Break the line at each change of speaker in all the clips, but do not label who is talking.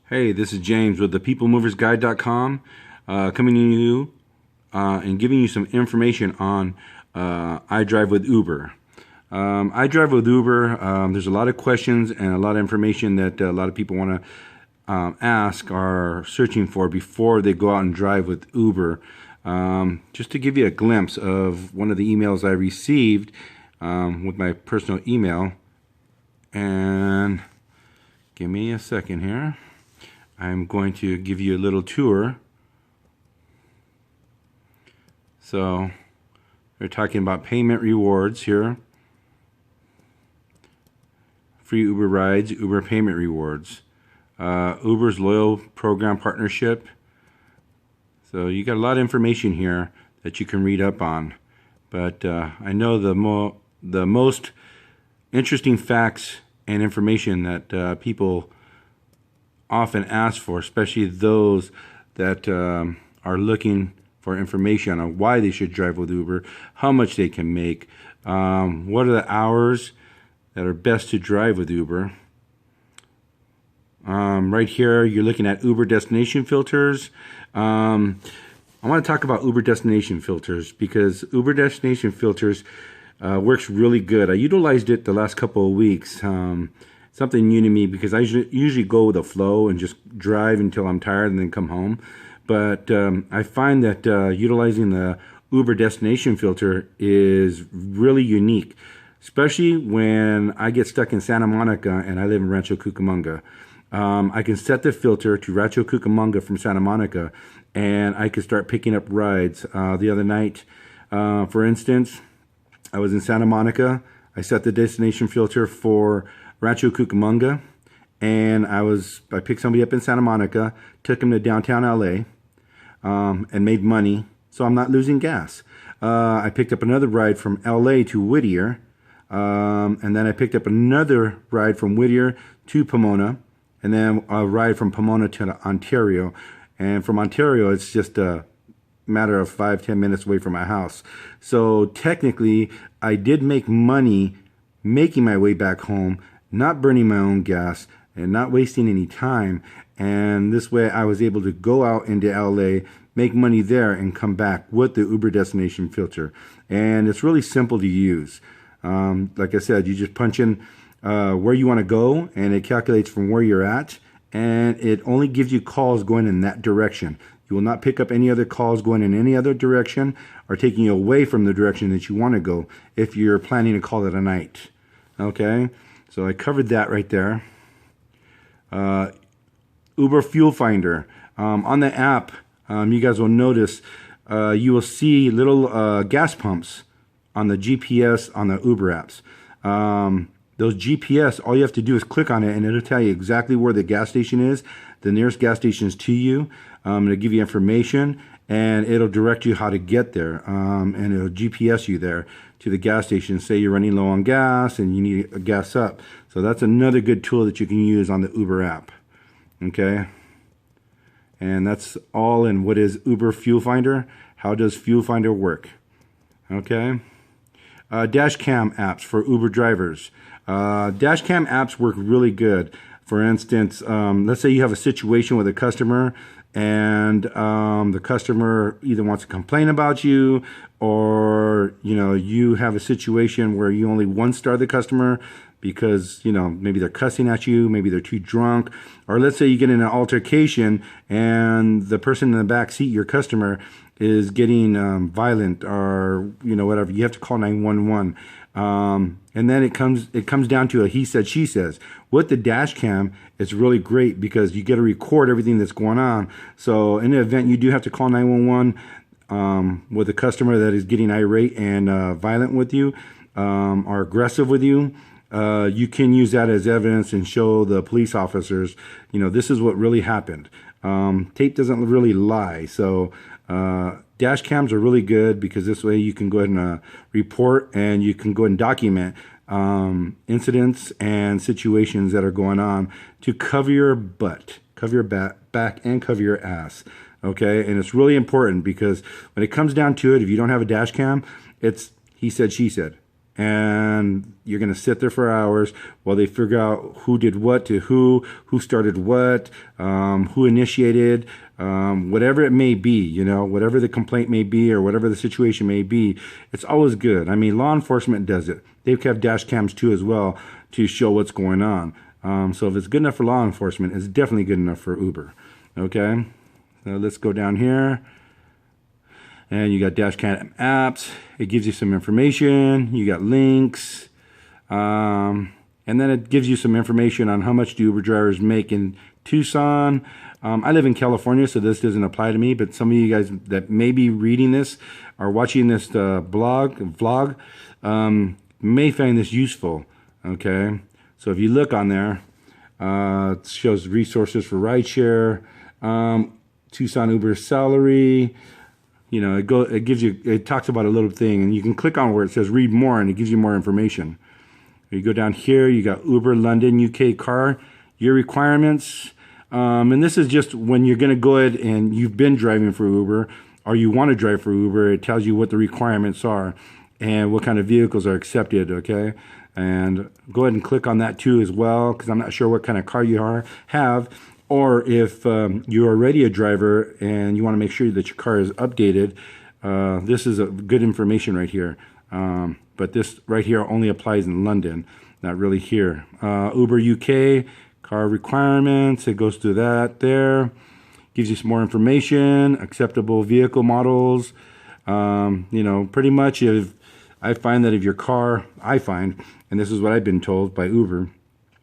Hey, this is James with the PeopleMoversGuide.com, coming to you and giving you some information on I Drive with Uber. I Drive with Uber, there's a lot of questions and a lot of information that a lot of people want to ask or searching for before they go out and drive with Uber. Just to give you a glimpse of one of the emails I received with my personal email, and give me a second here. I'm going to give you a little tour. So they're talking about payment rewards here. Free Uber rides, Uber payment rewards. Uber's loyal program partnership. So you got a lot of information here that you can read up on. But I know the most interesting facts and information that people often ask for, especially those that are looking for information on why they should drive with Uber, how much they can make, what are the hours that are best to drive with Uber. Right here, you're looking at Uber destination filters. I want to talk about Uber destination filters because Uber destination filters works really good. I utilized it the last couple of weeks. Something new to me because I usually go with the flow and just drive until I'm tired and then come home. But I find that utilizing the Uber destination filter is really unique, especially when I get stuck in Santa Monica and I live in Rancho Cucamonga. I can set the filter to Rancho Cucamonga from Santa Monica, and I can start picking up rides. The other night, for instance, I was in Santa Monica. I set the destination filter for Rancho Cucamonga, and I picked somebody up in Santa Monica, took him to downtown LA, and made money, so I'm not losing gas. I picked up another ride from LA to Whittier, and then I picked up another ride from Whittier to Pomona, and then a ride from Pomona to Ontario. And from Ontario, it's just a matter of 5-10 minutes away from my house. So technically, I did make money making my way back home, not burning my own gas and not wasting any time. And this way I was able to go out into LA, make money there, and come back with the Uber destination filter. And it's really simple to use. Like I said, you just punch in where you want to go, and it calculates from where you're at, and it only gives you calls going in that direction. You will not pick up any other calls going in any other direction or taking you away from the direction that you want to go if you're planning to call it a night. Okay? So I covered that right there. Uber Fuel Finder. On the app, you guys will notice you will see little gas pumps on the GPS on the Uber apps. Those GPS, all you have to do is click on it and it'll tell you exactly where the gas station is. The nearest gas station is to you. It'll give you information and it'll direct you how to get there. And it'll GPS you there to the gas station. Say you're running low on gas and you need a gas up. So that's another good tool that you can use on the Uber app. Okay. And that's all in what is Uber Fuel Finder. How does Fuel Finder work? Okay. Dash cam apps for Uber drivers. Dash cam apps work really good. For instance, let's say you have a situation with a customer and the customer either wants to complain about you, or you have a situation where you only one-star the customer because maybe they're cussing at you, maybe they're too drunk, or let's say you get in an altercation and the person in the back seat, your customer, is getting violent or whatever. You have to call 911. And then it comes down to a he said, she says. With the dash cam, it's really great because you get to record everything that's going on. So in the event you do have to call 911 with a customer that is getting irate and violent with you or aggressive with you, you can use that as evidence and show the police officers, this is what really happened. Tape doesn't really lie. So dash cams are really good because this way you can go ahead and report, and you can go ahead and document incidents and situations that are going on to cover your butt, cover your back, and cover your ass. Okay, and it's really important because when it comes down to it, if you don't have a dash cam, it's he said, she said. and you're going to sit there for hours while they figure out who did what to who started what, who initiated, whatever it may be, whatever the complaint may be or whatever the situation may be. It's always good. I mean, law enforcement does it. They have dash cams too as well to show what's going on. So if it's good enough for law enforcement, it's definitely good enough for Uber. Okay, so let's go down here. And you got dash cam apps. It gives you some information. You got links. And then it gives you some information on how much do Uber drivers make in Tucson. I live in California, so this doesn't apply to me. But some of you guys that may be reading this or watching this vlog, may find this useful. Okay. So if you look on there, it shows resources for rideshare, Tucson Uber salary. It talks about a little thing, and you can click on where it says read more, and it gives you more information. You go down here, you got Uber London UK car, your requirements. And this is just when you're going to go ahead and you've been driving for Uber or you want to drive for Uber. It tells you what the requirements are and what kind of vehicles are accepted. Okay. And go ahead and click on that too as well, because I'm not sure what kind of car you have. Or if you're already a driver and you want to make sure that your car is updated, this is a good information right here. But this right here only applies in London, not really here. Uber UK, car requirements, it goes through that there. Gives you some more information, acceptable vehicle models. Pretty much I find that if your car, and this is what I've been told by Uber,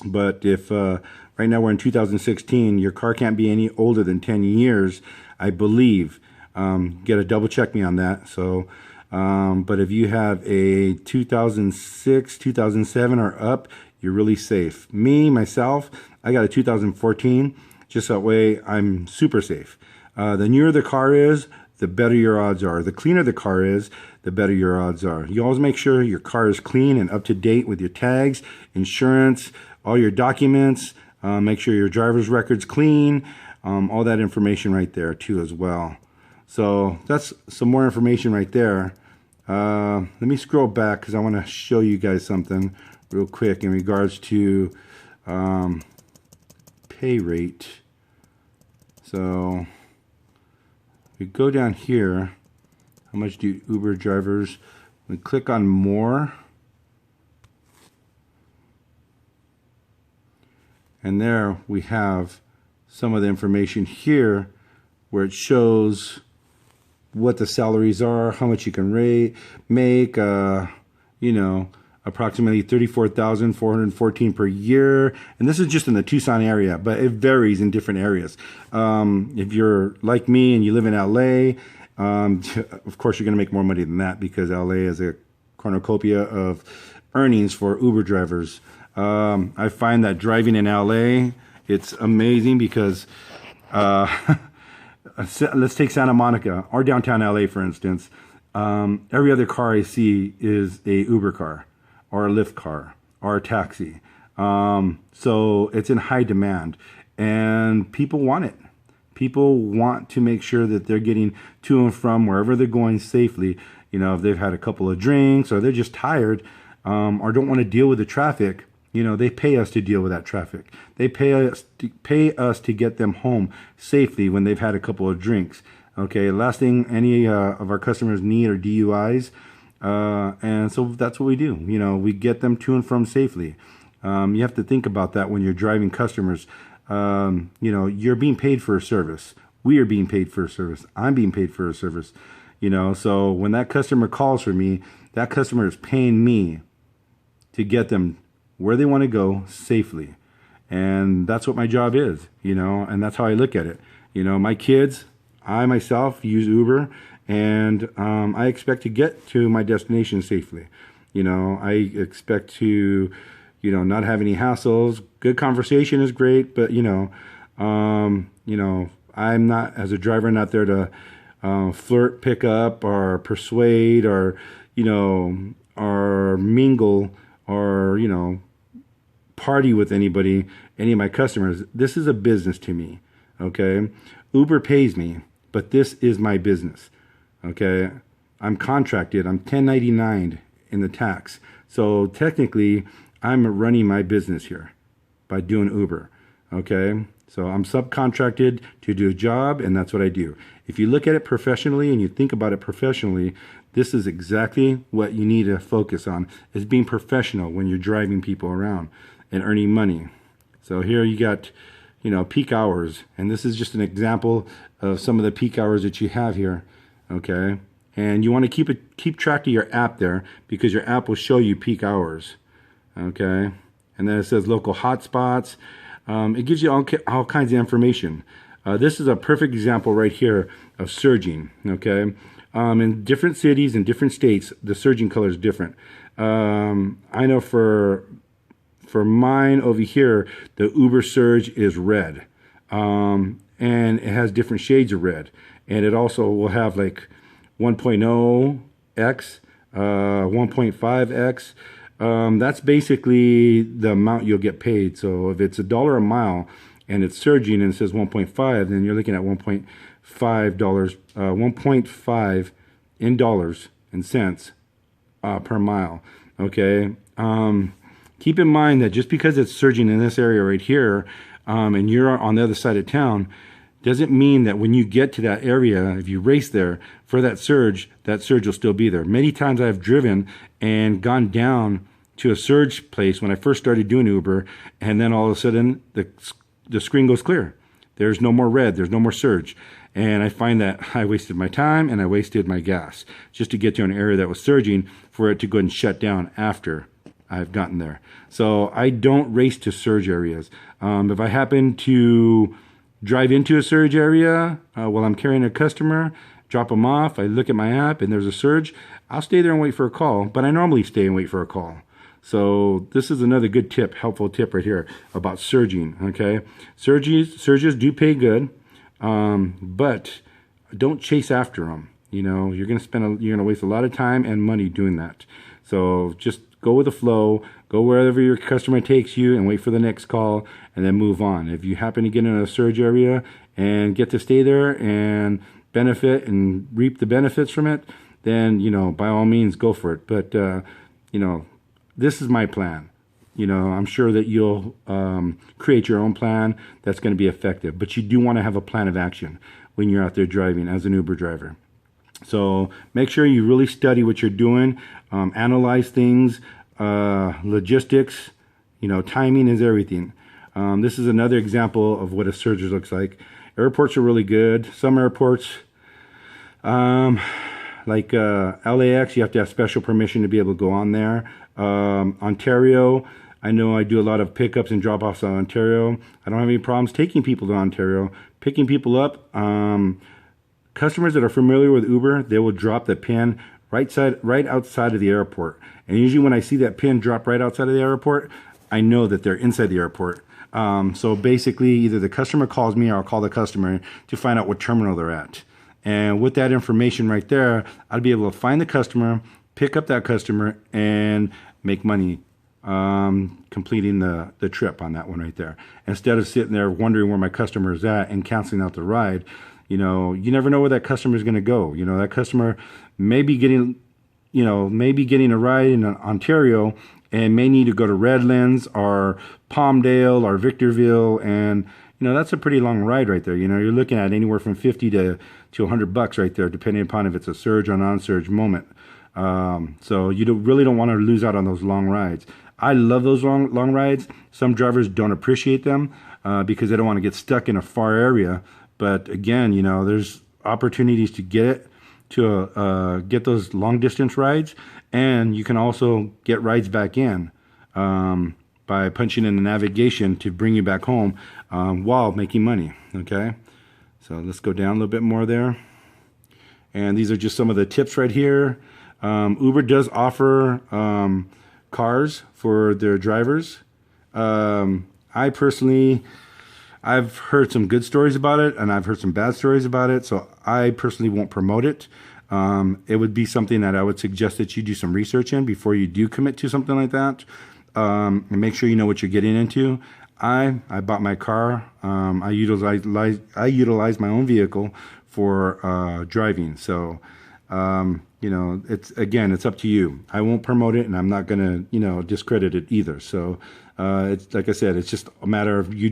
but if right now we're in 2016, your car can't be any older than 10 years, I believe. Got to double check me on that. So, but if you have a 2006, 2007 or up, you're really safe. Myself, I got a 2014. Just that way I'm super safe. The newer the car is, the better your odds are. The cleaner the car is, the better your odds are. You always make sure your car is clean and up to date with your tags, insurance, all your documents. Make sure your driver's record's clean. All that information right there too as well. So that's some more information right there. Let me scroll back because I want to show you guys something real quick in regards to pay rate. So we go down here. How much do Uber drivers? We click on more. And there we have some of the information here where it shows what the salaries are, how much you can make, approximately $34,414 per year. And this is just in the Tucson area, but it varies in different areas. If you're like me and you live in LA, of course you're going to make more money than that because LA is a cornucopia of earnings for Uber drivers. I find that driving in LA, it's amazing because let's take Santa Monica or downtown LA, for instance. Every other car I see is a Uber car or a Lyft car or a taxi. So it's in high demand and people want it. People want to make sure that they're getting to and from wherever they're going safely. If they've had a couple of drinks or they're just tired or don't want to deal with the traffic, they pay us to deal with that traffic. They pay us to get them home safely when they've had a couple of drinks. Okay, last thing any of our customers need are DUIs. And so that's what we do. We get them to and from safely. You have to think about that when you're driving customers. You're being paid for a service. We are being paid for a service. I'm being paid for a service. So when that customer calls for me, that customer is paying me to get them where they want to go safely. And that's what my job is, and that's how I look at it. My kids, I myself use Uber, and I expect to get to my destination safely. I expect to, not have any hassles. Good conversation is great, but I'm not, as a driver, not there to flirt, pick up, or persuade, or or mingle, or party with any of my customers. This is a business to me. Okay, Uber pays me, but this is my business. Okay, I'm contracted. I'm 1099 in the tax. So technically, I'm running my business here by doing Uber. Okay. So I'm subcontracted to do a job, and that's what I do. If you look at it professionally and you think about it professionally, this is exactly what you need to focus on, is being professional when you're driving people around and earning money. So here you got, peak hours, and this is just an example of some of the peak hours that you have here. Okay. And you want to keep track of your app there, because your app will show you peak hours. Okay. And then it says local hotspots. It gives you all kinds of information. This is a perfect example right here of surging. Okay. In different cities and different states, the surging color is different. I know for mine over here, the Uber surge is red. And it has different shades of red. And it also will have like 1.0x, 1.5x. That's basically the amount you'll get paid. So if it's $1 a mile and it's surging and it says 1.5, then you're looking at $1.5, 1.5 in dollars and cents per mile. Okay. Keep in mind that just because it's surging in this area right here, and you're on the other side of town, doesn't mean that when you get to that area, if you race there for that surge will still be there. Many times I've driven and gone down to a surge place when I first started doing Uber, and then all of a sudden the screen goes clear. There's no more red, there's no more surge. And I find that I wasted my time and I wasted my gas just to get to an area that was surging for it to go ahead and shut down after I've gotten there. So I don't race to surge areas. If I happen to drive into a surge area while I'm carrying a customer, drop them off, I look at my app and there's a surge, I'll stay there and wait for a call, but I normally stay and wait for a call. So this is another good tip, helpful tip right here about surging. Okay, surges do pay good, but don't chase after them. You're gonna waste a lot of time and money doing that. So just go with the flow, go wherever your customer takes you and wait for the next call and then move on. If you happen to get in a surge area and get to stay there and benefit and reap the benefits from it, then, by all means go for it. But, this is my plan. I'm sure that you'll create your own plan that's going to be effective, but you do want to have a plan of action when you're out there driving as an Uber driver. So make sure you really study what you're doing, analyze things, logistics, timing is everything. This is another example of what a surge looks like. Airports are really good. Some airports, like LAX, you have to have special permission to be able to go on there. Ontario, I know I do a lot of pickups and drop-offs on Ontario. I don't have any problems taking people to Ontario, picking people up. Customers that are familiar with Uber, they will drop the pin right outside of the airport. And usually when I see that pin drop right outside of the airport, I know that they're inside the airport. So basically, either the customer calls me or I'll call the customer to find out what terminal they're at. And with that information right there, I'll be able to find the customer, pick up that customer, and make money completing the trip on that one right there. Instead of sitting there wondering where my customer is at and canceling out the ride, you never know where that customer is going to go. That customer may be getting a ride in Ontario and may need to go to Redlands or Palmdale or Victorville. And, that's a pretty long ride right there. You're looking at anywhere from 50 to $100 right there, depending upon if it's a surge or non-surge moment. So you really don't want to lose out on those long rides. I love those long rides. Some drivers don't appreciate them because they don't want to get stuck in a far area. But again, there's opportunities to get those long distance rides, and you can also get rides back in by punching in the navigation to bring you back home while making money. Okay, so let's go down a little bit more there. And these are just some of the tips right here. Uber does offer cars for their drivers. I personally, I've heard some good stories about it, and I've heard some bad stories about it, so I personally won't promote it. It would be something that I would suggest that you do some research in before you do commit to something like that, and make sure you know what you're getting into. I bought my car. I utilize my own vehicle for driving, so It's up to you. I won't promote it, and I'm not gonna, discredit it either. So it's like I said, it's just a matter of you